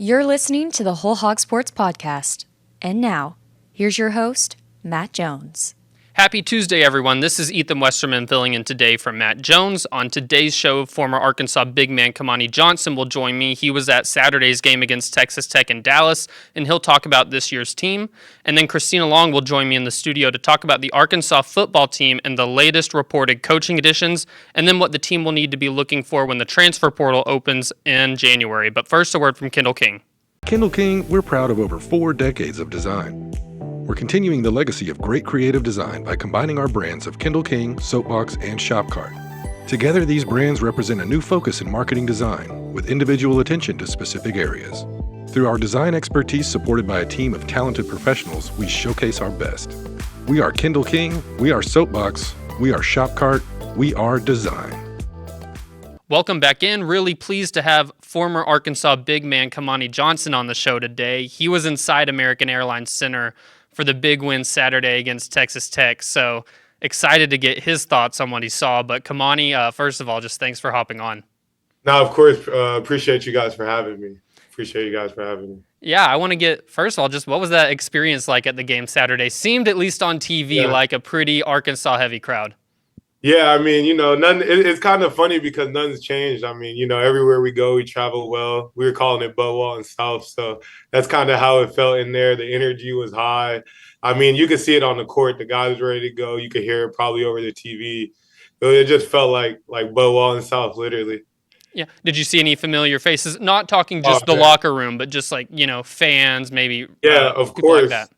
You're listening to the Whole Hog Sports Podcast. And now, here's your host, Matt Jones. Happy Tuesday, everyone. This is Ethan Westerman filling in today for Matt Jones. On today's show, former Arkansas big man Kamani Johnson will join me. He was at Saturday's game against Texas Tech in Dallas, and he'll talk about this year's team. And then Christina Long will join me in the studio to talk about the Arkansas football team and the latest reported coaching additions, and then what the team will need to be looking for when the transfer portal opens in January. But first, a word from Kendall King. Kendall King, we're proud of over 4 decades of design. We're continuing the legacy of great creative design by combining our brands of Kendall King, Soapbox, and Shopcart. Together, these brands represent a new focus in marketing design with individual attention to specific areas. Through our design expertise supported by a team of talented professionals, we showcase our best. We are Kendall King, we are Soapbox, we are Shopcart, we are design. Welcome back in. Really pleased to have former Arkansas big man Kamani Johnson on the show today. He was inside American Airlines Center for the big win Saturday against Texas Tech. So excited to get his thoughts on what he saw. But Kamani, first of all, just thanks for hopping on. No, of course. Appreciate you guys for having me. Yeah, I want to get, first of all, just what was that experience like at the game Saturday? Seemed, at least on TV, like a pretty Arkansas-heavy crowd. Yeah, I mean, it's kind of funny because nothing's changed. I mean, everywhere we go, we travel well. We were calling it Budwall and South, so that's kind of how it felt in there. The energy was high. I mean, you could see it on the court. The guys were ready to go. You could hear it probably over the TV. It just felt like Budwall and South, literally. Yeah. Did you see any familiar faces? Not talking just the locker room, but just fans, maybe. Yeah, of course. Like that.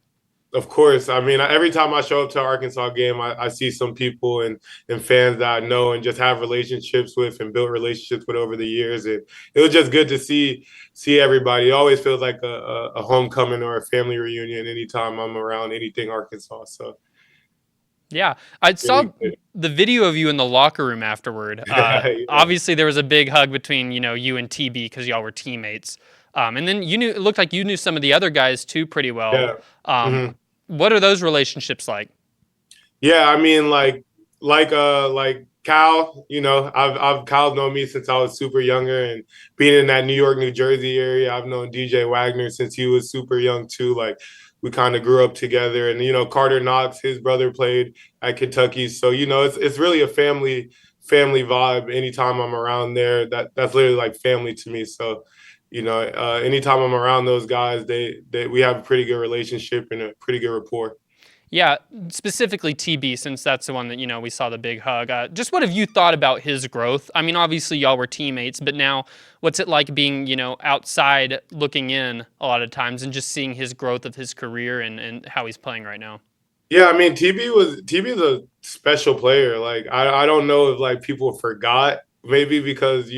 Of course. I mean, every time I show up to an Arkansas game, I see some people and fans that I know and just have relationships with and built relationships with over the years. And it was just good to see everybody. It always feels like a homecoming or a family reunion anytime I'm around anything Arkansas. So, yeah, I saw the video of you in the locker room afterward. Obviously, there was a big hug between, you and TB because y'all were teammates. And then it looked like you knew some of the other guys too pretty well. Yeah. What are those relationships like? Yeah, I mean, like Cal, Kyle's known me since I was super younger, and being in that New York, New Jersey area, I've known DJ Wagner since he was super young too. Like, we kind of grew up together, and Carter Knox, his brother, played at Kentucky, so it's really a family vibe. Anytime I'm around there, that's literally like family to me. So, anytime I'm around those guys, we have a pretty good relationship and a pretty good rapport. Yeah, specifically TB, since that's the one that, we saw the big hug. Just what have you thought about his growth? I mean, obviously y'all were teammates, but now what's it like being, outside looking in a lot of times and just seeing his growth of his career and how he's playing right now? Yeah, I mean, TB is a special player. Like, I don't know if people forgot. Maybe because,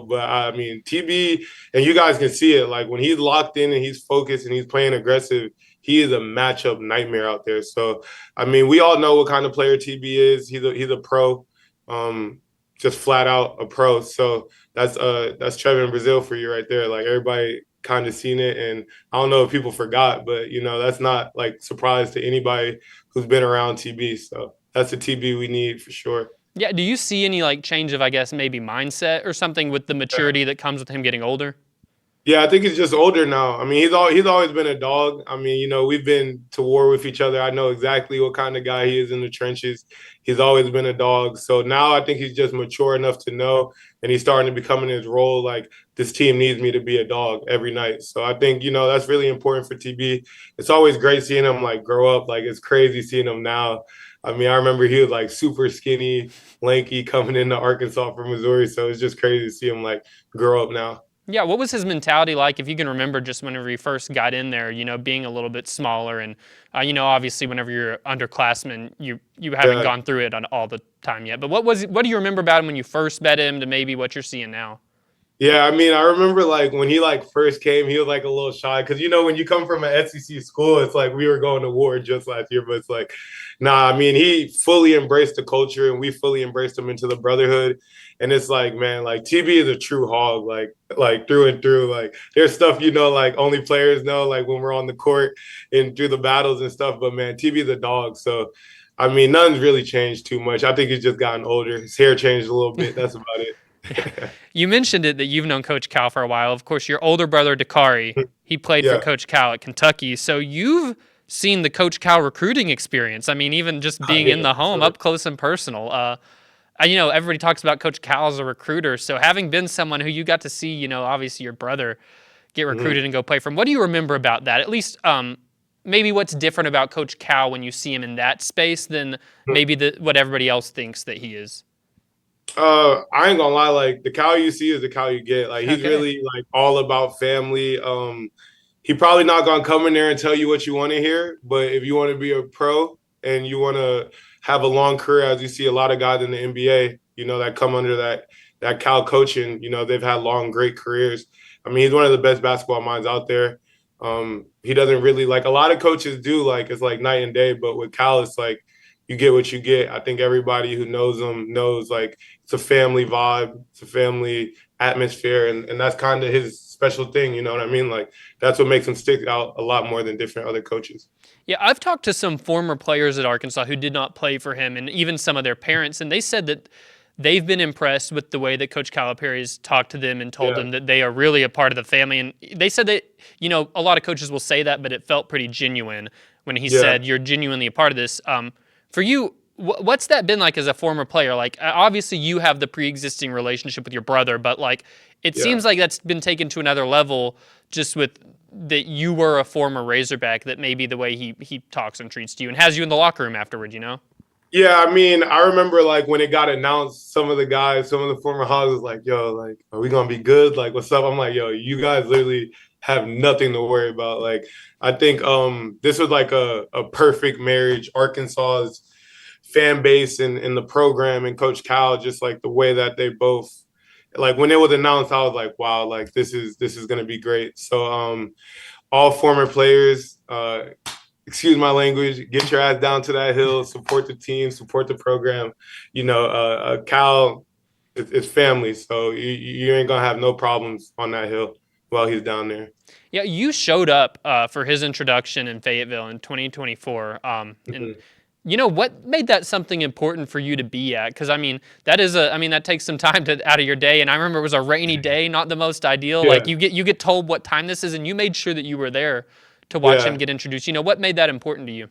but I mean, TB, and you guys can see it, like when he's locked in and he's focused and he's playing aggressive, he is a matchup nightmare out there. So, I mean, we all know what kind of player TB is. He's a pro, just flat out a pro. So that's Trevor in Brazil for you right there. Like, everybody kind of seen it, and I don't know if people forgot, but that's not like surprise to anybody who's been around TB. So that's the TB we need for sure. Yeah, do you see any change of, I guess, maybe mindset or something with the maturity that comes with him getting older? Yeah, I think he's just older now. I mean, he's always been a dog. I mean, we've been to war with each other. I know exactly what kind of guy he is in the trenches. He's always been a dog. So now I think he's just mature enough to know, and he's starting to become in his role like, this team needs me to be a dog every night. So I think, that's really important for TB. It's always great seeing him grow up. Like, it's crazy seeing him now. I mean, I remember he was super skinny, lanky, coming into Arkansas from Missouri. So it's just crazy to see him grow up now. Yeah, what was his mentality like, if you can remember, just whenever he first got in there, being a little bit smaller and, obviously whenever you're underclassman, you haven't gone through it all the time yet. But what do you remember about him when you first met him to maybe what you're seeing now? Yeah, I mean, I remember when he first came, he was a little shy because when you come from an SEC school, it's like we were going to war just last year, but it's nah. I mean, he fully embraced the culture, and we fully embraced him into the brotherhood. And it's man, TB is a true hog, like through and through. There's stuff only players know, when we're on the court and through the battles and stuff. But man, TB is a dog, so. I mean, nothing's really changed too much. I think he's just gotten older. His hair changed a little bit. That's about it. You mentioned it that you've known Coach Cal for a while. Of course, your older brother, Dakari, he played for Yeah. Coach Cal at Kentucky. So you've seen the Coach Cal recruiting experience. I mean, even just being in the home, sure. up close and personal. Everybody talks about Coach Cal as a recruiter. So having been someone who you got to see, obviously your brother get recruited and go play from, what do you remember about that? At least maybe what's different about Coach Cal when you see him in that space than maybe what everybody else thinks that he is? I ain't gonna lie, like the Cal you see is the Cal you get. Like he's Okay. really like all about family. He probably not gonna come in there and tell you what you want to hear, but if you want to be a pro and you want to have a long career, as you see a lot of guys in the NBA, that come under that Cal coaching, they've had long, great careers. I mean, he's one of the best basketball minds out there. He doesn't really like a lot of coaches do, like it's like night and day, but with Cal, it's like you get what you get. I think everybody who knows him knows like it's a family vibe, it's a family atmosphere, and that's kind of his special thing. You know what I mean? Like that's what makes him stick out a lot more than different other coaches. Yeah, I've talked to some former players at Arkansas who did not play for him, and even some of their parents, and they said that they've been impressed with the way that Coach Calipari has talked to them and told them that they are really a part of the family. And they said that, a lot of coaches will say that, but it felt pretty genuine when he said, you're genuinely a part of this. For you, what's that been like as a former player? Like, obviously you have the pre-existing relationship with your brother, but like, it seems like that's been taken to another level just with that you were a former Razorback, that maybe the way he talks and treats you and has you in the locker room afterward, Yeah, I mean, I remember like when it got announced, some of the former Hogs was like, yo, like, are we gonna be good? Like, what's up? I'm like, yo, you guys literally have nothing to worry about. Like, I think this was like a perfect marriage. Arkansas's fan base and the program and Coach Cal, just like the way that they both like when it was announced, I was like, wow, like this is gonna be great. So all former players, excuse my language, get your ass down to that hill, support the team, support the program. Cal, it's family, so you ain't gonna have no problems on that hill while he's down there. Yeah, you showed up for his introduction in Fayetteville in 2024. And what made that something important for you to be at? Because that takes some time out of your day. And I remember it was a rainy day, not the most ideal. Yeah. Like you get told what time this is, and you made sure that you were there to watch him get introduced. What made that important to you?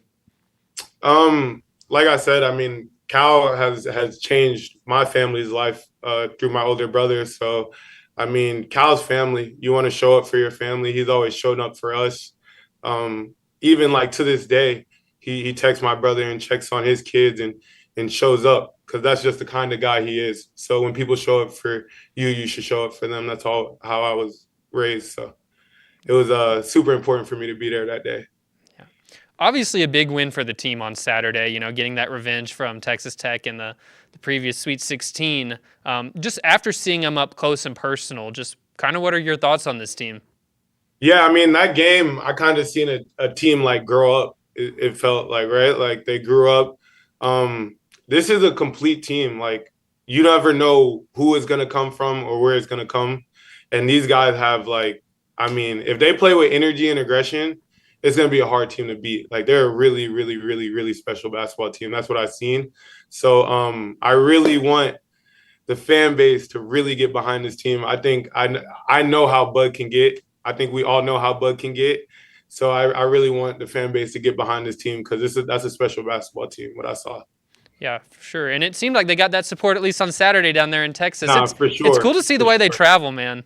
Like I said, I mean, Cal has changed my family's life through my older brother. So, I mean, Cal's family. You want to show up for your family. He's always shown up for us. Even like to this day, he texts my brother and checks on his kids and shows up because that's just the kind of guy he is. So when people show up for you, you should show up for them. That's how I was raised. So it was super important for me to be there that day. Yeah. Obviously a big win for the team on Saturday, getting that revenge from Texas Tech in the previous Sweet 16. Just after seeing them up close and personal, just kind of what are your thoughts on this team? Yeah, I mean, that game, I kind of seen a team like grow up. It felt like, right? Like they grew up. This is a complete team. Like you never know who it's going to come from or where it's going to come. And these guys have like, I mean, if they play with energy and aggression, it's going to be a hard team to beat. Like they're a really, really, really, really special basketball team. That's what I've seen. So I really want the fan base to really get behind this team. I think I know how Bud can get. I think we all know how Bud can get. So I really want the fan base to get behind this team because that's a special basketball team, what I saw. Yeah, for sure. And it seemed like they got that support at least on Saturday down there in Texas. Nah, for sure. It's cool to see the way they travel, man.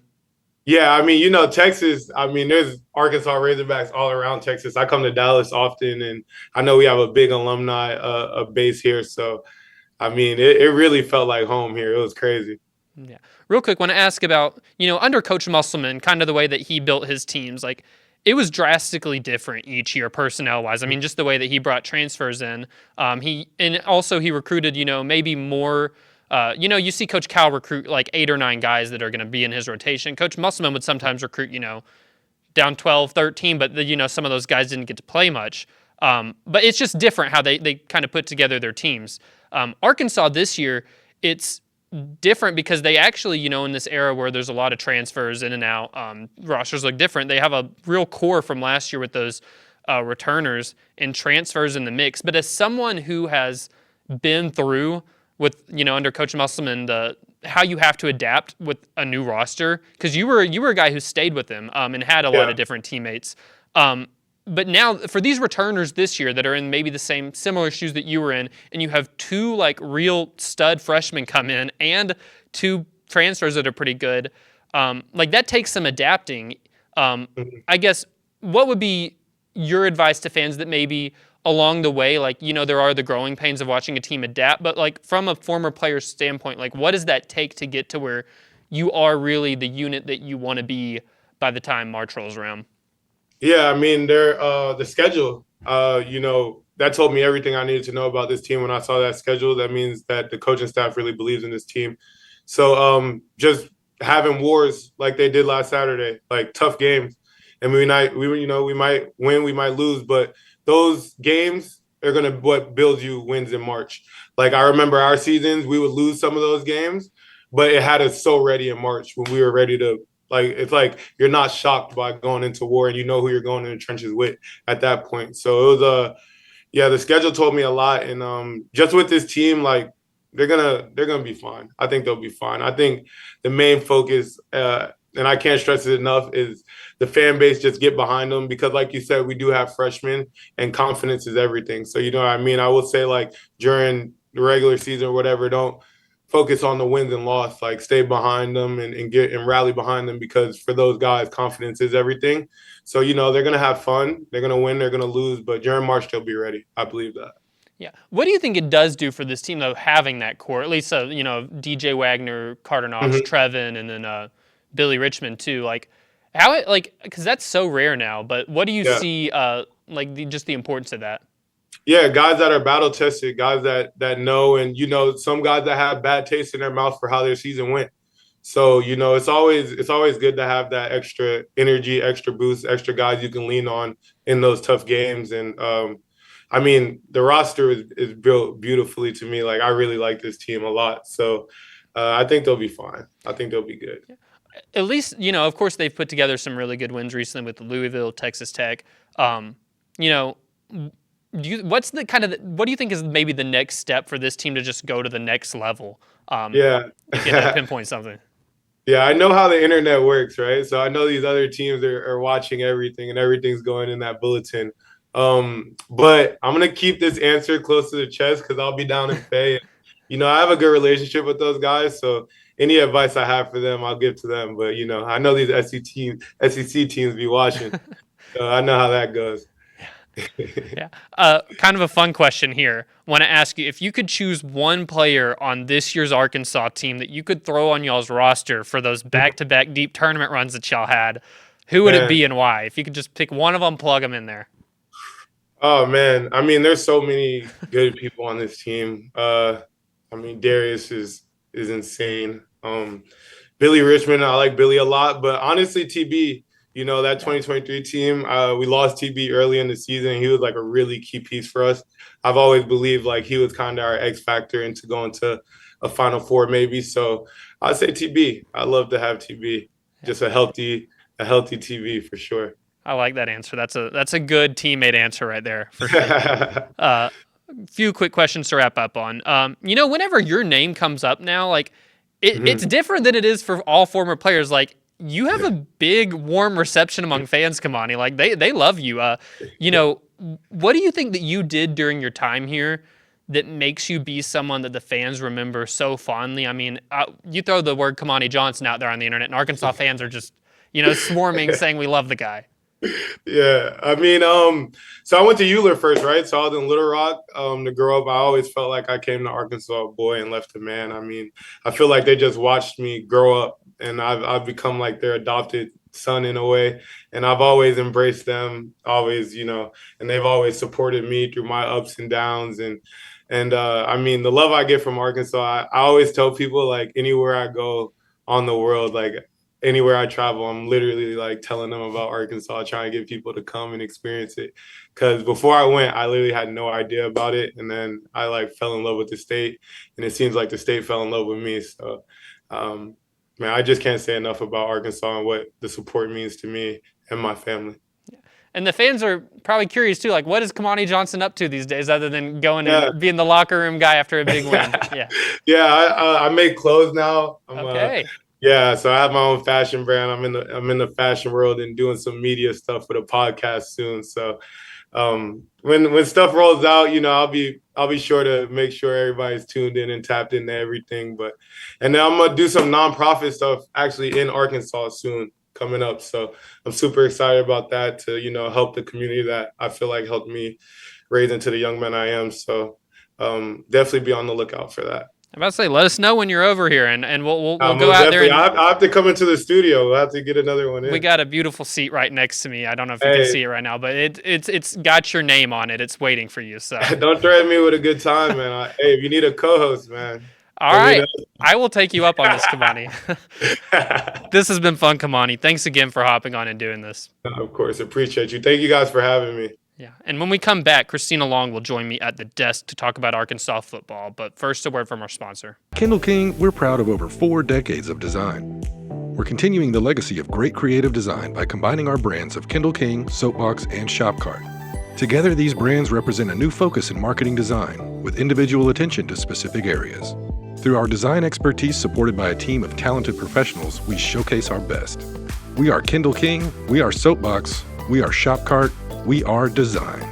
Yeah, I mean, Texas, I mean, there's Arkansas Razorbacks all around Texas. I come to Dallas often, and I know we have a big alumni a base here. So, I mean, it really felt like home here. It was crazy. Yeah. Real quick, want to ask about, under Coach Musselman, kind of the way that he built his teams. Like, it was drastically different each year personnel-wise. I mean, just the way that he brought transfers in. He recruited, maybe more. You see Coach Cal recruit like 8 or 9 guys that are going to be in his rotation. Coach Musselman would sometimes recruit, down 12, 13, but some of those guys didn't get to play much. But it's just different how they kind of put together their teams. Arkansas this year, it's different because they actually, in this era where there's a lot of transfers in and out, rosters look different. They have a real core from last year with those returners and transfers in the mix. But as someone who has been through with, under Coach Musselman, how you have to adapt with a new roster, because you were a guy who stayed with them and had a lot of different teammates. But now for these returners this year that are in maybe the similar shoes that you were in, and you have two like real stud freshmen come in and two transfers that are pretty good, like that takes some adapting. I guess what would be your advice to fans that maybe along the way, like, there are the growing pains of watching a team adapt, but like from a former player's standpoint, like what does that take to get to where you are really the unit that you want to be by the time March rolls around? Yeah, I mean, the schedule, that told me everything I needed to know about this team when I saw that schedule. That means that the coaching staff really believes in this team. So just having wars like they did last Saturday, like tough games. And we might win, we might lose, but those games are going to what builds you wins in March. Like I remember our seasons, we would lose some of those games, but it had us so ready in March when we were ready to, like, it's like you're not shocked by going into war and you know who you're going in the trenches with at that point. So it was the schedule told me a lot. And just with this team, like they're gonna be fine. I think they'll be fine. I think the main focus, and I can't stress it enough, is the fan base just get behind them, because like you said, we do have freshmen and confidence is everything. So, you know what I mean? I would say like during the regular season or whatever, don't focus on the wins and loss, like stay behind them and rally behind them, because for those guys, confidence is everything. So, they're going to have fun. They're going to win. They're going to lose. But during March, they'll be ready. I believe that. Yeah. What do you think it does do for this team, though, having that core? At least, DJ Wagner, Carter Knox, Trevin, and then Billy Richmond, too. Like, because that's so rare now. But what do you see, just the importance of that? Yeah, guys that are battle tested, guys that know, and some guys that have bad taste in their mouth for how their season went. So it's always good to have that extra energy, extra boost, extra guys you can lean on in those tough games. And I mean, the roster is built beautifully to me. Like I really like this team a lot. So I think they'll be fine. I think they'll be good. At least, of course, they've put together some really good wins recently with Louisville, Texas Tech. What do you think is maybe the next step for this team to just go to the next level? If you had to pinpoint something. Yeah, I know how the internet works, right? So I know these other teams are watching everything and everything's going in that bulletin. But I'm going to keep this answer close to the chest because I'll be down in Faye. I have a good relationship with those guys. So any advice I have for them, I'll give to them. But, I know these SEC teams be watching. So I know how that goes. Yeah. Kind of a fun question here. Want to ask you, if you could choose one player on this year's Arkansas team that you could throw on y'all's roster for those back-to-back deep tournament runs that y'all had, who would it be and why? If you could just pick one of them, plug them in there. Oh, man. I mean, there's so many good people on this team. Darius is insane. Billy Richmond, I like Billy a lot. But honestly, TB, that 2023 team, we lost TB early in the season. He was like a really key piece for us. I've always believed like he was kind of our X factor into going to a Final Four maybe. So I'd say TB. I love to have TB. Just a healthy TB for sure. I like that answer. That's a good teammate answer right there. For sure. Few quick questions to wrap up on. Whenever your name comes up now, like it's different than it is for all former players. Like you have a big warm reception among fans, Kamani. Like they love you. What do you think that you did during your time here that makes you be someone that the fans remember so fondly? I mean, you throw the word Kamani Johnson out there on the internet, and Arkansas fans are just swarming saying we love the guy. Yeah, I mean, so I went to Euler first, right? So I was in Little Rock to grow up. I always felt like I came to Arkansas a boy and left a man. I mean, I feel like they just watched me grow up, and I've become like their adopted son in a way. And I've always embraced them, always, and they've always supported me through my ups and downs. And I mean, the love I get from Arkansas, I always tell people, like, anywhere I go on the world, like, anywhere I travel, I'm literally like telling them about Arkansas, trying to get people to come and experience it. Because before I went, I literally had no idea about it. And then I like fell in love with the state, and it seems like the state fell in love with me. So, man, I just can't say enough about Arkansas and what the support means to me and my family. And the fans are probably curious too, like, what is Kamani Johnson up to these days other than going and being the locker room guy after a big win? Yeah. Yeah, I make clothes now. Okay. Yeah, so I have my own fashion brand. I'm in the fashion world and doing some media stuff with a podcast soon. So when stuff rolls out, I'll be sure to make sure everybody's tuned in and tapped into everything. And then I'm gonna do some nonprofit stuff actually in Arkansas soon coming up. So I'm super excited about that to help the community that I feel like helped me raise into the young man I am. So definitely be on the lookout for that. I'm about to say, let us know when you're over here, and we'll go out there. I have to come into the studio. We'll have to get another one in. We got a beautiful seat right next to me. I don't know if you can see it right now, but it's got your name on it. It's waiting for you. So don't threaten me with a good time, man. Hey, if you need a co-host, man. All right, I will take you up on this, Kamani. This has been fun, Kamani. Thanks again for hopping on and doing this. Of course, appreciate you. Thank you guys for having me. Yeah, and when we come back, Christina Long will join me at the desk to talk about Arkansas football. But first, a word from our sponsor. Kindle King, we're proud of over 4 decades of design. We're continuing the legacy of great creative design by combining our brands of Kindle King, Soapbox, and Shopcart. Together, these brands represent a new focus in marketing design with individual attention to specific areas. Through our design expertise supported by a team of talented professionals, we showcase our best. We are Kindle King, we are Soapbox, we are Shopcart, we are design.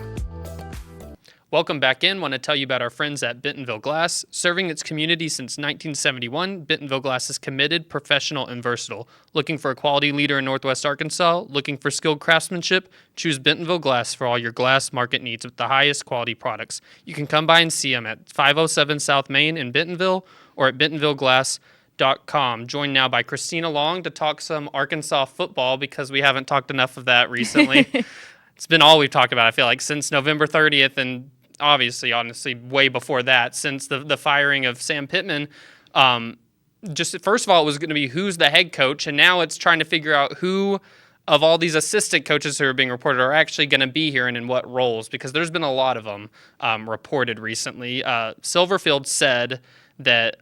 Welcome back in. Want to tell you about our friends at Bentonville Glass. Serving its community since 1971, Bentonville Glass is committed, professional, and versatile. Looking for a quality leader in Northwest Arkansas? Looking for skilled craftsmanship? Choose Bentonville Glass for all your glass market needs with the highest quality products. You can come by and see them at 507 South Main in Bentonville or at bentonvilleglass.com. Joined now by Christina Long to talk some Arkansas football because we haven't talked enough of that recently. It's been all we've talked about, I feel like, since November 30th and honestly, way before that, since the firing of Sam Pittman. Just first of all, it was going to be who's the head coach, and now it's trying to figure out who of all these assistant coaches who are being reported are actually going to be here and in what roles, because there's been a lot of them reported recently. Silverfield said that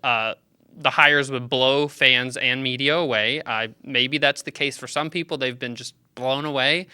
the hires would blow fans and media away. Maybe that's the case for some people. They've been just blown away.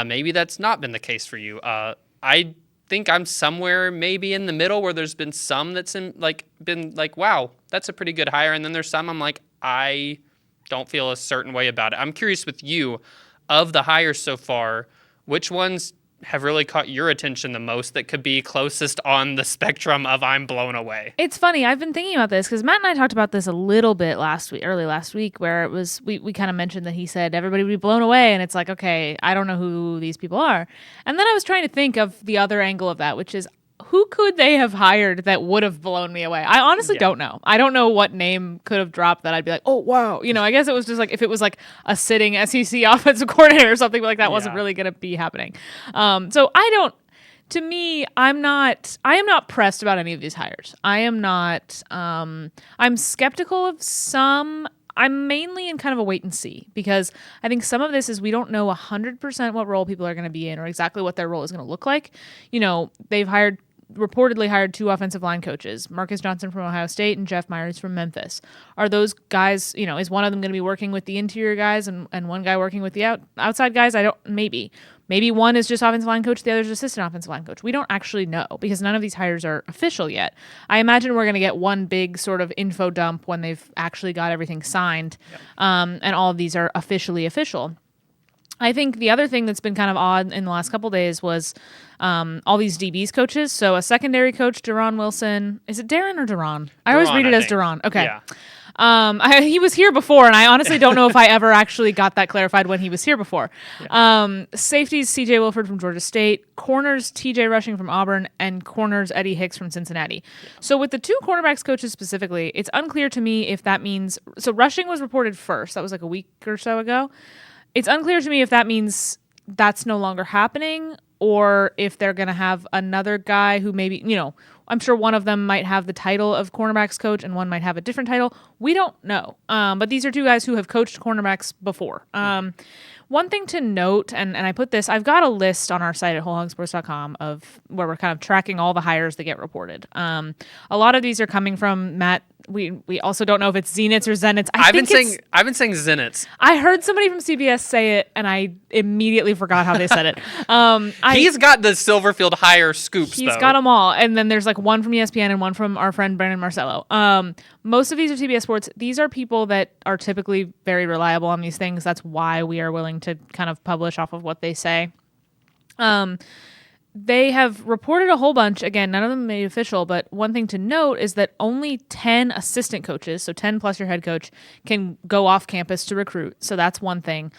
Maybe that's not been the case for you. I think I'm somewhere maybe in the middle where there's been some that's been like, wow, that's a pretty good hire. And then there's some I'm like, I don't feel a certain way about it. I'm curious with you, of the hires so far, which ones have really caught your attention the most that could be closest on the spectrum of I'm blown away? It's funny. I've been thinking about this because Matt and I talked about this a little bit early last week, where it was we kind of mentioned that he said everybody would be blown away, and it's like, okay, I don't know who these people are. And then I was trying to think of the other angle of that, which is, who could they have hired that would have blown me away? I honestly don't know. I don't know what name could have dropped that I'd be like, oh, wow. I guess it was just like if it was like a sitting SEC offensive coordinator or something like that wasn't really going to be happening. So to me, I am not pressed about any of these hires. I am not, I'm skeptical of some. I'm mainly in kind of a wait and see, because I think some of this is we don't know 100% what role people are going to be in or exactly what their role is going to look like. They've reportedly hired 2 offensive line coaches, Marcus Johnson from Ohio State and Jeff Myers from Memphis. Are those guys, is one of them going to be working with the interior guys and one guy working with the outside guys? Maybe one is just offensive line coach, the other is assistant offensive line coach. We don't actually know because none of these hires are official yet. I imagine we're going to get one big sort of info dump when they've actually got everything signed, and all of these are officially official. I think the other thing that's been kind of odd in the last couple of days was all these DBs coaches. So a secondary coach, Deron Wilson. Is it Darren or Deron? I always read it as Deron. Okay. Yeah. He was here before, and I honestly don't know if I ever actually got that clarified when he was here before. Yeah. Safeties, C.J. Wilford from Georgia State, corners, T.J. Rushing from Auburn, and corners, Eddie Hicks from Cincinnati. Yeah. So with the 2 cornerbacks coaches specifically, it's unclear to me if that means – so Rushing was reported first. That was like a week or so ago. It's unclear to me if that means that's no longer happening or if they're going to have another guy who maybe, I'm sure one of them might have the title of cornerbacks coach and one might have a different title. We don't know. But these are 2 guys who have coached cornerbacks before. One thing to note, and I put this, I've got a list on our site at wholehogsports.com of where we're kind of tracking all the hires that get reported. A lot of these are coming from Matt. We also don't know if it's Zenits or Zenits. I've been saying Zenits. I heard somebody from CBS say it, and I immediately forgot how they said it. He's got the Silverfield hire scoops. He's got them all, and then there's like one from ESPN and one from our friend Brandon Marcello. Most of these are CBS Sports. These are people that are typically very reliable on these things. That's why we are willing to kind of publish off of what they say. They have reported a whole bunch. Again, none of them made official, but one thing to note is that only 10 assistant coaches, so 10 plus your head coach, can go off campus to recruit. So that's one thing.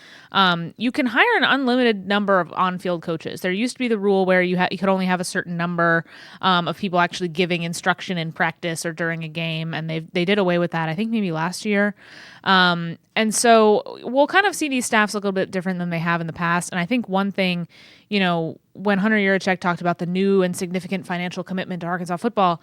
You can hire an unlimited number of on-field coaches. There used to be the rule where you could only have a certain number of people actually giving instruction in practice or during a game, and they did away with that, I think maybe last year. And so we'll kind of see these staffs look a little bit different than they have in the past. And I think one thing, when Hunter Yurachek talked about the new and significant financial commitment to Arkansas football,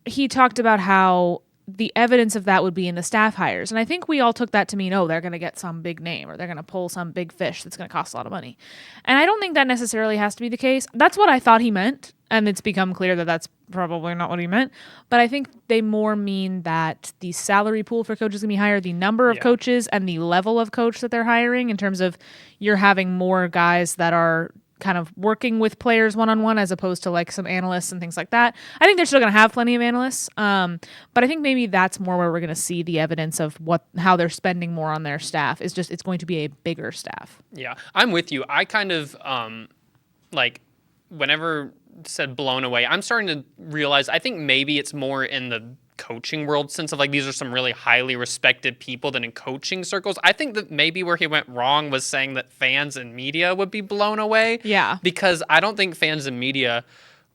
he talked about how the evidence of that would be in the staff hires. And I think we all took that to mean, they're going to get some big name or they're going to pull some big fish that's going to cost a lot of money. And I don't think that necessarily has to be the case. That's what I thought he meant. And it's become clear that that's probably not what he meant. But I think they more mean that the salary pool for coaches can be higher, the number of coaches and the level of coach that they're hiring, in terms of you're having more guys that are kind of working with players one-on-one as opposed to like some analysts and things like that. I think they're still going to have plenty of analysts. But I think maybe that's more where we're going to see the evidence of how they're spending more on their staff. It's going to be a bigger staff. Yeah, I'm with you. I kind of whenever said blown away, I'm starting to realize I think maybe it's more in the coaching world sense of like these are some really highly respected people than in coaching circles. I think that maybe where he went wrong was saying that fans and media would be blown away. Yeah. Because I don't think fans and media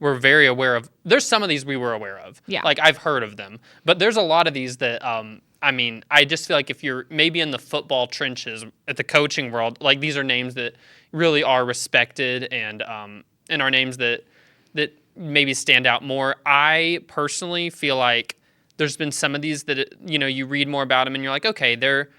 were very aware of. There's some of these we were aware of. Yeah. Like I've heard of them. But there's a lot of these that I just feel like if you're maybe in the football trenches at the coaching world, like these are names that really are respected and are names that maybe stand out more. I personally feel like there's been some of these that, you read more about them and you're like, okay, they're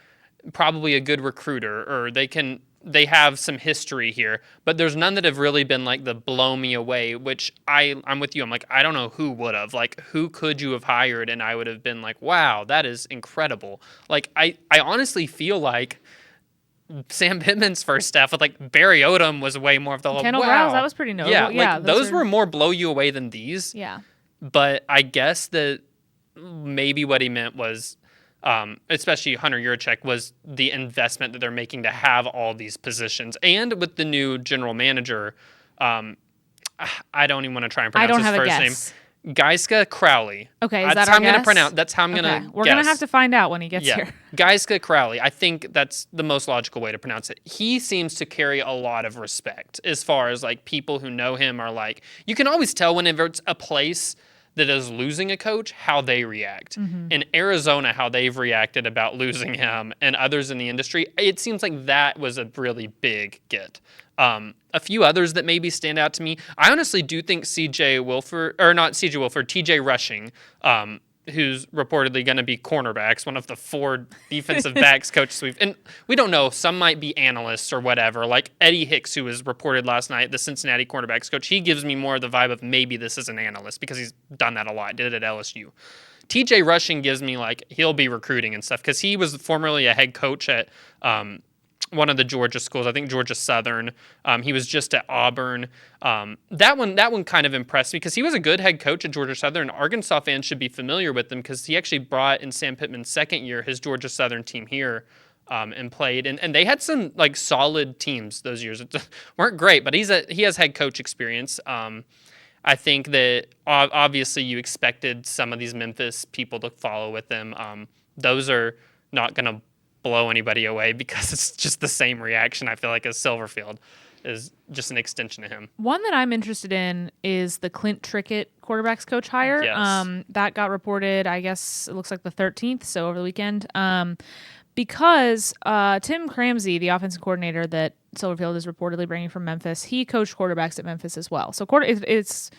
probably a good recruiter or they have some history here, but there's none that have really been like the blow me away, which I'm with you. I'm like, I don't know who would have, like, who could you have hired? And I would have been like, wow, that is incredible. Like, I honestly feel like Sam Pittman's first staff with like Barry Odom was way more of the Kendall wow. Browse, that was pretty notable. Yeah, those were more blow you away than these. Yeah. But I guess that maybe what he meant was, especially Hunter Yurachek, was the investment that they're making to have all these positions. And with the new general manager, I don't even want to try and pronounce his first name. Geiska Crowley. Okay, that's how I'm going to pronounce. That's how I'm going to. We're going to have to find out when he gets here. Geiska Crowley. I think that's the most logical way to pronounce it. He seems to carry a lot of respect as far as like people who know him are like. You can always tell whenever it's a place that is losing a coach, how they react. Mm-hmm. In Arizona, how they've reacted about losing him, and others in the industry, it seems like that was a really big get. A few others that maybe stand out to me, I honestly do think TJ Rushing, who's reportedly going to be cornerbacks, one of the 4 defensive backs coaches and we don't know, some might be analysts or whatever, like Eddie Hicks, who was reported last night, the Cincinnati cornerbacks coach, he gives me more of the vibe of maybe this is an analyst because he's done that a lot, did it at LSU. TJ Rushing gives me like he'll be recruiting and stuff because he was formerly a head coach at one of the Georgia schools, I think Georgia Southern. He was just at Auburn. That one kind of impressed me because he was a good head coach at Georgia Southern. Arkansas fans should be familiar with him because he actually brought in Sam Pittman's second year his Georgia Southern team here and played. And they had some like solid teams those years. It weren't great, but he has head coach experience. I think that obviously you expected some of these Memphis people to follow with them. Those are not going to blow anybody away because it's just the same reaction, I feel like, as Silverfield is just an extension of him. One that I'm interested in is the Clint Trickett quarterbacks coach hire. Yes. That got reported, I guess it looks like the 13th, so over the weekend. Because Tim Cramsey, the offensive coordinator that Silverfield is reportedly bringing from Memphis, he coached quarterbacks at Memphis as well. So it's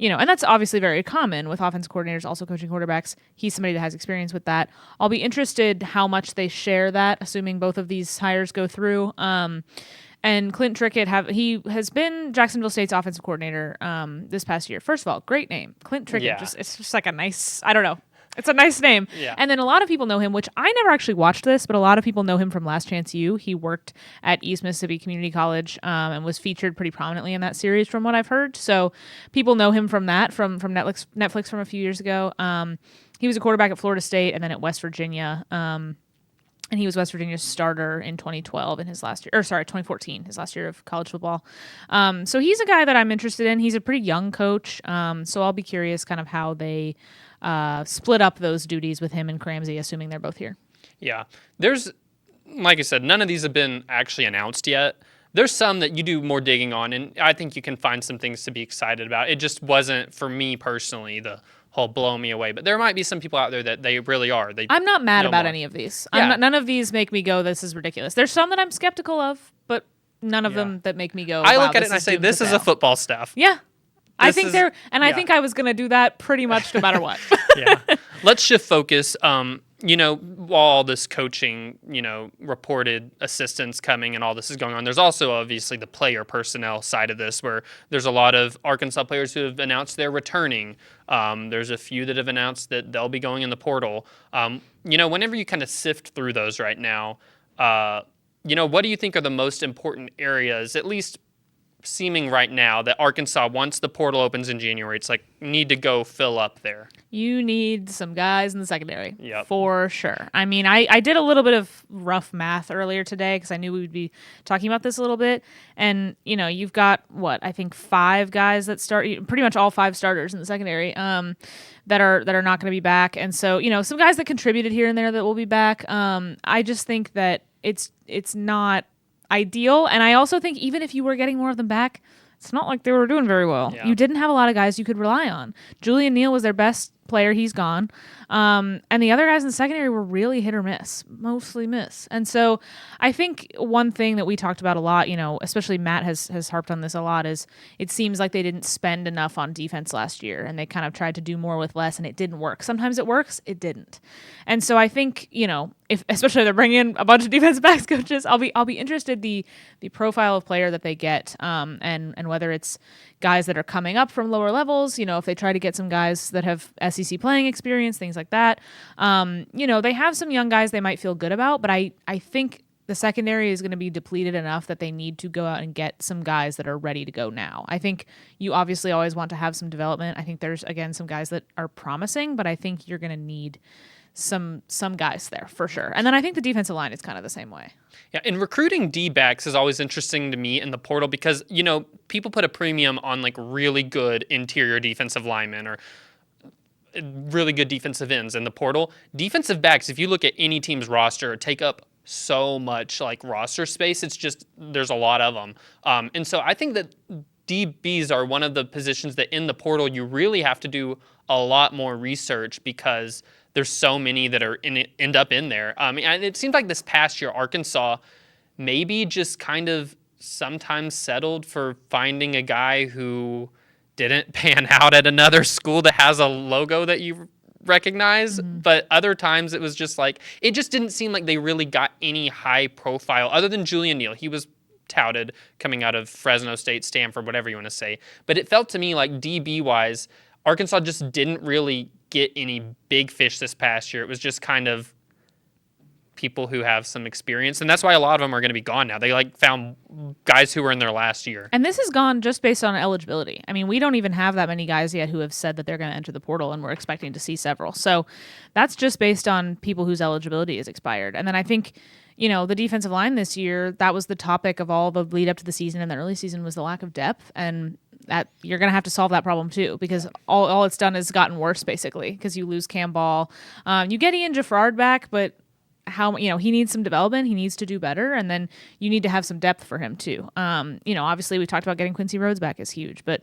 and that's obviously very common with offensive coordinators also coaching quarterbacks. He's somebody that has experience with that. I'll be interested how much they share that, assuming both of these hires go through. And Clint Trickett he has been Jacksonville State's offensive coordinator this past year. First of all, great name, Clint Trickett. Yeah. It's just like a nice, I don't know. It's a nice name. Yeah. And then a lot of people know him, which I never actually watched this, but a lot of people know him from Last Chance U. He worked at East Mississippi Community College and was featured pretty prominently in that series from what I've heard. So people know him from that, from Netflix from a few years ago. He was a quarterback at Florida State and then at West Virginia. And he was West Virginia's starter in 2012 in his last year, 2014, his last year of college football. So he's a guy that I'm interested in. He's a pretty young coach. So I'll be curious kind of how they split up those duties with him and Cramsey, assuming they're both here. Yeah. There's, like I said, none of these have been actually announced yet. There's some that you do more digging on, and I think you can find some things to be excited about. It just wasn't, for me personally, the whole blow me away. But there might be some people out there that they really are. I'm not mad about more. any of these. Yeah. None of these make me go, this is ridiculous. There's some that I'm skeptical of, but none of them that make me go, I wow, look at it and I say, this is a football staff. Yeah. I think I think I was going to do that pretty much no matter what. Yeah. Let's shift focus. While all this coaching, reported assistance coming and all this is going on, there's also obviously the player personnel side of this where there's a lot of Arkansas players who have announced they're returning. There's a few that have announced that they'll be going in the portal. Whenever you kind of sift through those right now, what do you think are the most important areas, at least seeming right now, that Arkansas, once the portal opens in January, it's like, need to go fill up there? You need some guys in the secondary. Yep. For sure. I mean, I did a little bit of rough math earlier today because I knew we would be talking about this a little bit. And, you've got, I think 5 guys that start, pretty much all 5 starters in the secondary that are not going to be back. And so, some guys that contributed here and there that will be back. I just think that it's not ideal. And I also think even if you were getting more of them back, it's not like they were doing very well. Yeah. You didn't have a lot of guys you could rely on. Julian Neal was their best player. He's gone. And the other guys in the secondary were really hit or miss, mostly miss. And so I think one thing that we talked about a lot, especially Matt has harped on this a lot, is it seems like they didn't spend enough on defense last year and they kind of tried to do more with less and it didn't work. Sometimes it works, it didn't. And so I think, if especially they're bringing in a bunch of defensive backs coaches, I'll be interested the profile of player that they get and whether it's guys that are coming up from lower levels, if they try to get some guys that have SEC playing experience, things like that. They have some young guys they might feel good about, but I think the secondary is going to be depleted enough that they need to go out and get some guys that are ready to go now. I think you obviously always want to have some development. I think there's, again, some guys that are promising, but I think you're going to need some guys there for sure. And then I think the defensive line is kind of the same way. Yeah, and recruiting D-backs is always interesting to me in the portal because, people put a premium on like really good interior defensive linemen or really good defensive ends in the portal. Defensive backs, if you look at any team's roster, take up so much like roster space. It's just, there's a lot of them. And so I think that DBs are one of the positions that in the portal you really have to do a lot more research because there's so many that are end up in there. And it seems like this past year, Arkansas maybe just kind of sometimes settled for finding a guy who didn't pan out at another school that has a logo that you recognize. Mm-hmm. But other times it was just like, it just didn't seem like they really got any high profile other than Julian Neal. He was touted coming out of Fresno State, Stanford, whatever you want to say. But it felt to me like DB-wise, Arkansas just didn't really get any big fish this past year. It was just kind of people who have some experience, and that's why a lot of them are going to be gone now. They found guys who were in their last year. And this is gone just based on eligibility. I mean, we don't even have that many guys yet who have said that they're going to enter the portal, and we're expecting to see several. So that's just based on people whose eligibility is expired. And then I think, the defensive line this year, that was the topic of all the lead up to the season and the early season was the lack of depth. And that you're going to have to solve that problem too, because all it's done is gotten worse basically because you lose Cam Ball. You get Ian Jaffrard back, but he needs some development. He needs to do better. And then you need to have some depth for him too. Obviously we talked about getting Quincy Rhodes back is huge, but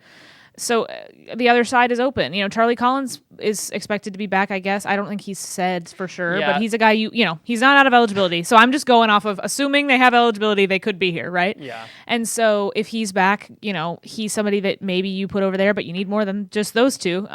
So the other side is open. Charlie Collins is expected to be back, I guess. I don't think he's said for sure, but he's a guy he's not out of eligibility. So I'm just going off of assuming they have eligibility, they could be here, right? Yeah. And so if he's back, he's somebody that maybe you put over there, but you need more than just those two. So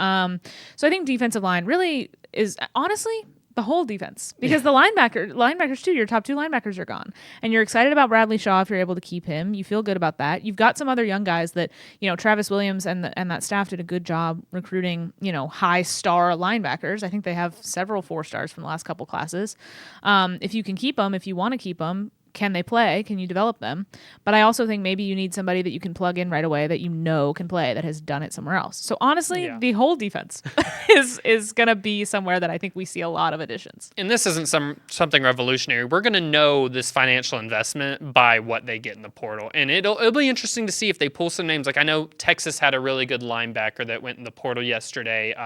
I think defensive line really is honestly the whole defense, because the linebackers too, your top two linebackers are gone, and you're excited about Bradley Shaw if you're able to keep him. You feel good about that. You've got some other young guys that Travis Williams and that staff did a good job recruiting high star linebackers. I think they have several 4 stars from the last couple classes. If you can keep them, if you want to keep them, can they play? Can you develop them? But I also think maybe you need somebody that you can plug in right away that can play, that has done it somewhere else. So honestly, the whole defense is going to be somewhere that I think we see a lot of additions. And this isn't something revolutionary. We're going to know this financial investment by what they get in the portal. And it'll be interesting to see if they pull some names. Like I know Texas had a really good linebacker that went in the portal yesterday,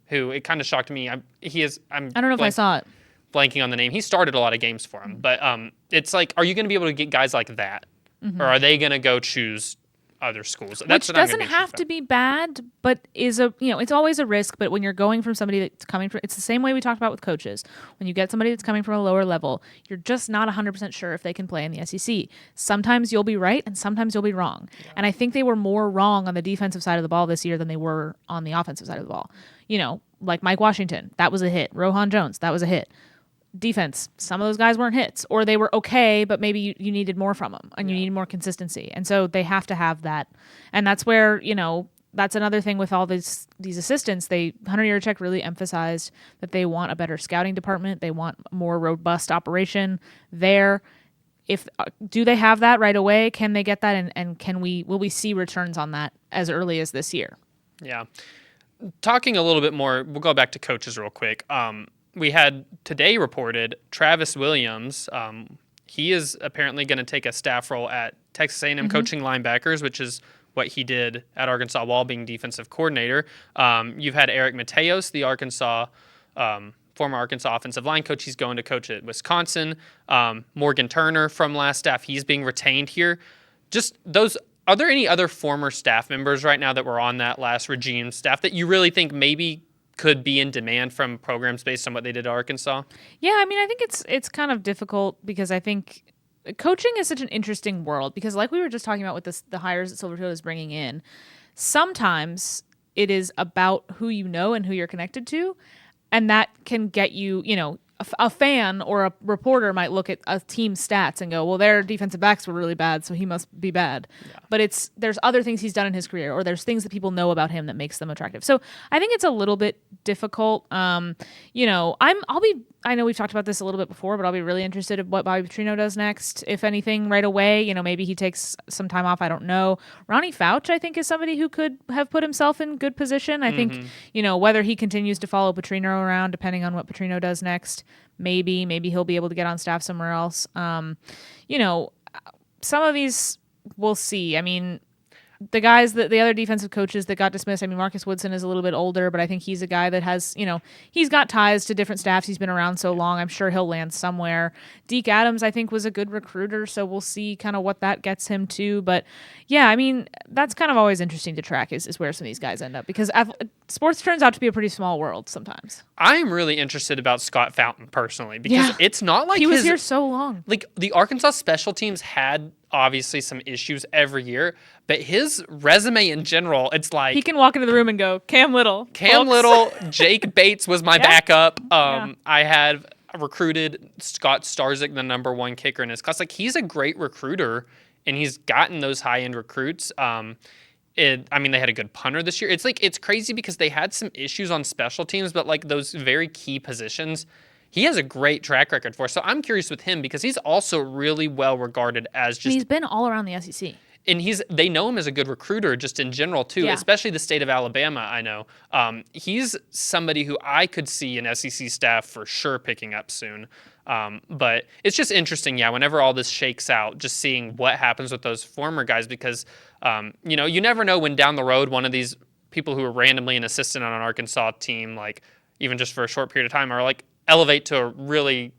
who it kind of shocked me. I don't know if I saw it. Blanking on the name. He started a lot of games for him, but it's like, are you going to be able to get guys like that, or are they going to go choose other schools? Which doesn't have to be bad, but is it's always a risk. But when you're going from somebody that's coming from, it's the same way we talked about with coaches. When you get somebody that's coming from a lower level, you're just not 100% sure if they can play in the SEC. Sometimes you'll be right, and sometimes you'll be wrong. Yeah. And I think they were more wrong on the defensive side of the ball this year than they were on the offensive side of the ball. Like Mike Washington, that was a hit. Rohan Jones, that was a hit. Defense, some of those guys weren't hits, or they were okay, but maybe you needed more from them, and you need more consistency. And so they have to have that. And that's where, that's another thing with all these assistants. Hunter Yurachek really emphasized that they want a better scouting department. They want more robust operation there. Do they have that right away? Can they get that? And will we see returns on that as early as this year? Yeah. Talking a little bit more, we'll go back to coaches real quick. We had today reported Travis Williams. He is apparently going to take a staff role at Texas A&M coaching linebackers, which is what he did at Arkansas while being defensive coordinator. You've had Eric Mateos, the former Arkansas offensive line coach. He's going to coach at Wisconsin. Morgan Turner from last staff, he's being retained here. Are there any other former staff members right now that were on that last regime staff that you really think maybe could be in demand from programs based on what they did at Arkansas? Yeah, I mean, I think it's kind of difficult because I think coaching is such an interesting world because like we were just talking about with the hires that Silverfield is bringing in, sometimes it is about who you know and who you're connected to, and that can get you, a fan or a reporter might look at a team's stats and go, well, their defensive backs were really bad, so he must be bad. Yeah. But there's other things he's done in his career, or there's things that people know about him that makes them attractive. So I think it's a little bit difficult. I know we've talked about this a little bit before, but I'll be really interested in what Bobby Petrino does next, if anything, right away. Maybe he takes some time off. I don't know. Ronnie Fouch, I think, is somebody who could have put himself in good position. I think, whether he continues to follow Petrino around, depending on what Petrino does next, maybe he'll be able to get on staff somewhere else. Some of these we'll see. I mean, the guys the other defensive coaches that got dismissed, I mean, Marcus Woodson is a little bit older, but I think he's a guy that has, he's got ties to different staffs. He's been around so long. I'm sure he'll land somewhere. Deke Adams, I think, was a good recruiter, so we'll see kind of what that gets him to. But yeah, I mean, that's kind of always interesting to track is where some of these guys end up because sports turns out to be a pretty small world sometimes. I'm really interested about Scott Fountain personally because it's not like he was here so long. Like the Arkansas special teams had obviously some issues every year, but his resume in general, it's like he can walk into the room and go, Cam Little, Jake Bates was my backup. I had recruited Scott Starzik, the number 1 kicker in his class. Like he's a great recruiter, and he's gotten those high end recruits. They had a good punter this year. It's like it's crazy because they had some issues on special teams, but like those very key positions, he has a great track record for. So I'm curious with him because he's also really well regarded as just. And he's been all around the SEC. And they know him as a good recruiter just in general too, especially the state of Alabama. I know he's somebody who I could see an SEC staff for sure picking up soon. But it's just interesting, whenever all this shakes out, just seeing what happens with those former guys because you never know when down the road one of these people who are randomly an assistant on an Arkansas team, like even just for a short period of time, are like elevate to a really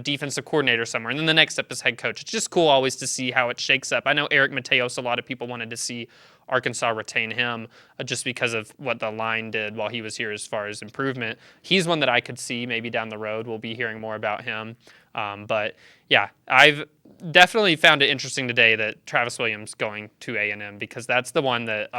defensive coordinator somewhere, and then the next step is head coach. It's just cool always to see how it shakes up. I know Eric Mateos, a lot of people wanted to see Arkansas retain him just because of what the line did while he was here as far as improvement. He's one that I could see maybe down the road. We'll be hearing more about him. But yeah, I've definitely found it interesting today that Travis Williams going to A&M, because that's the one that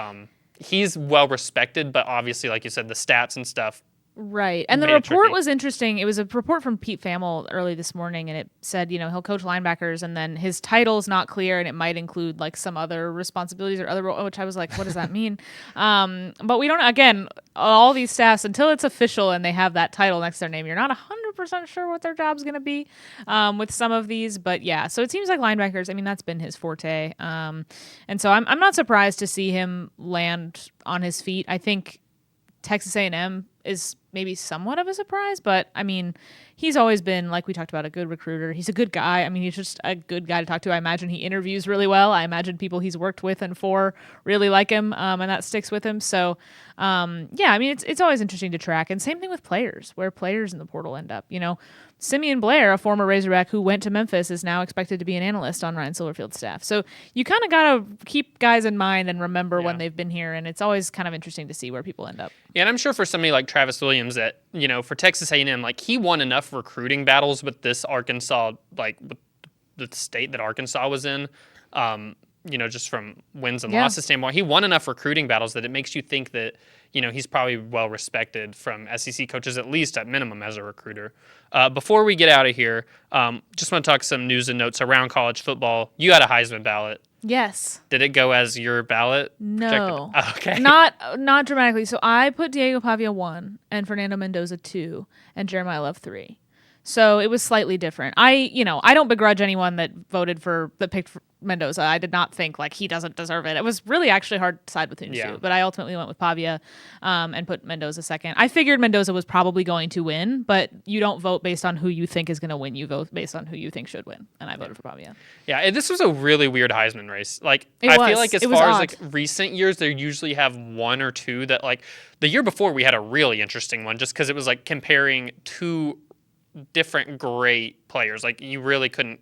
he's well respected, but obviously, like you said, the stats and stuff. Right. And the report was interesting. It was a report from Pete Thamel early this morning, and it said, he'll coach linebackers, and then his title's not clear, and it might include like some other responsibilities or other, which I was like, what does that mean? But we don't, again, all these staffs, until it's official and they have that title next to their name, you're not 100% sure what their job's going to be with some of these. But yeah, so it seems like linebackers, that's been his forte. And so I'm not surprised to see him land on his feet. I think Texas A&M is maybe somewhat of a surprise, but he's always been, like we talked about, a good recruiter. He's a good guy. He's just a good guy to talk to. I imagine he interviews really well. I imagine people he's worked with and for really like him, and that sticks with him. So, it's always interesting to track. And same thing with players, where players in the portal end up. Simeon Blair, a former Razorback who went to Memphis, is now expected to be an analyst on Ryan Silverfield's staff. So you kind of got to keep guys in mind and remember when they've been here, and it's always kind of interesting to see where people end up. Yeah, and I'm sure for somebody like Travis Williams that, for Texas A&M, like he won enough recruiting battles with this Arkansas, like with the state that Arkansas was in, just from wins and losses standpoint. He won enough recruiting battles that it makes you think that, he's probably well respected from SEC coaches, at least at minimum as a recruiter. Before we get out of here, just want to talk some news and notes around college football. You got a Heisman ballot. Yes. Did it go as your ballot? No. Okay. Not dramatically. So I put Diego Pavia 1 and Fernando Mendoza 2 and Jeremiah Love 3. So it was slightly different. I don't begrudge anyone that picked Mendoza. I did not think like he doesn't deserve it. It was really actually hard to side between the two, but I ultimately went with Pavia and put Mendoza second. I figured Mendoza was probably going to win, but you don't vote based on who you think is going to win. You vote based on who you think should win, and I voted for Pavia. Yeah, this was a really weird Heisman race. Like I feel like as far as like recent years, they usually have one or two that like the year before we had a really interesting one just because it was like comparing two different great players. Like you really couldn't.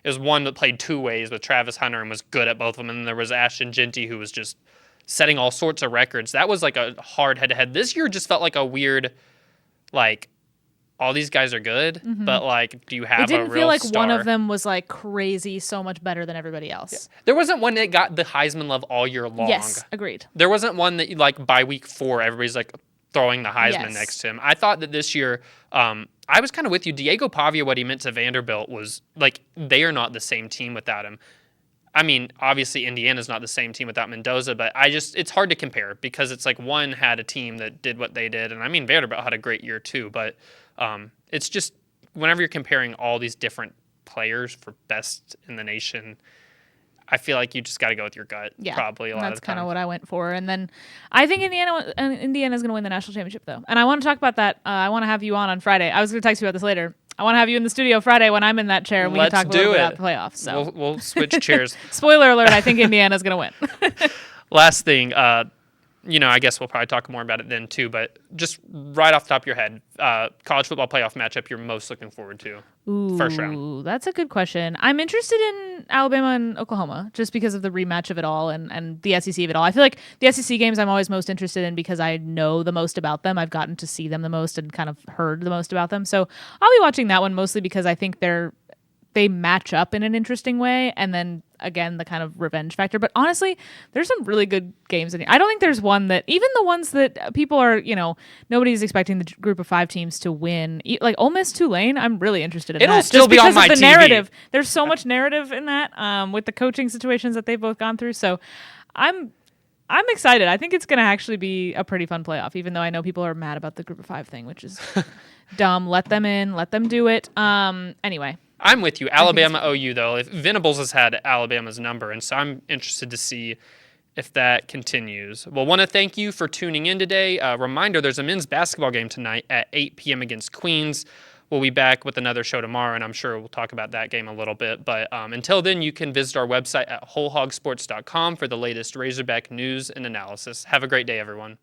It was one that played two ways with Travis Hunter and was good at both of them. And then there was Ashton Genty, who was just setting all sorts of records. That was like a hard head-to-head. This year just felt like a weird, like, all these guys are good, but, like, do you have a real star? It didn't feel like one of them was, like, crazy, so much better than everybody else. Yeah. There wasn't one that got the Heisman love all year long. Yes, agreed. There wasn't one that, like, by week 4, everybody's, like, throwing the Heisman next to him. I thought that this year, I was kind of with you. Diego Pavia, what he meant to Vanderbilt was, like, they are not the same team without him. Obviously Indiana's not the same team without Mendoza, but it's hard to compare because it's like one had a team that did what they did, and Vanderbilt had a great year too, but it's just whenever you're comparing all these different players for best in the nation, I feel like you just got to go with your gut. Yeah, probably a lot of the time. That's kind of what I went for. And then I think Indiana's going to win the national championship, though. And I want to talk about that. I want to have you on Friday. I was going to text you about this later. I want to have you in the studio Friday when I'm in that chair and we can talk a little bit about the playoffs. So we'll switch chairs. Spoiler alert, I think Indiana's going to win. Last thing, I guess we'll probably talk more about it then too, but just right off the top of your head, college football playoff matchup you're most looking forward to? First round. That's a good question. I'm interested in Alabama and Oklahoma just because of the rematch of it all and the SEC of it all. I feel like the SEC games I'm always most interested in because I know the most about them. I've gotten to see them the most and kind of heard the most about them. So I'll be watching that one mostly because I think they match up in an interesting way, and then again the kind of revenge factor. But honestly, there's some really good games in here. I don't think there's one that even the ones that people are, nobody's expecting the group of 5 teams to win. Like Ole Miss Tulane, I'm really interested in It'll that. still just be because on my of the TV. narrative. There's so much narrative in that with the coaching situations that they've both gone through. So I'm excited. I think it's going to actually be a pretty fun playoff, even though I know people are mad about the group of 5 thing, which is dumb. Let them in. Let them do it. Anyway. I'm with you. Alabama OU, though. If Venables has had Alabama's number, and so I'm interested to see if that continues. Well, want to thank you for tuning in today. Reminder, there's a men's basketball game tonight at 8 p.m. against Queens. We'll be back with another show tomorrow, and I'm sure we'll talk about that game a little bit. But until then, you can visit our website at wholehogsports.com for the latest Razorback news and analysis. Have a great day, everyone.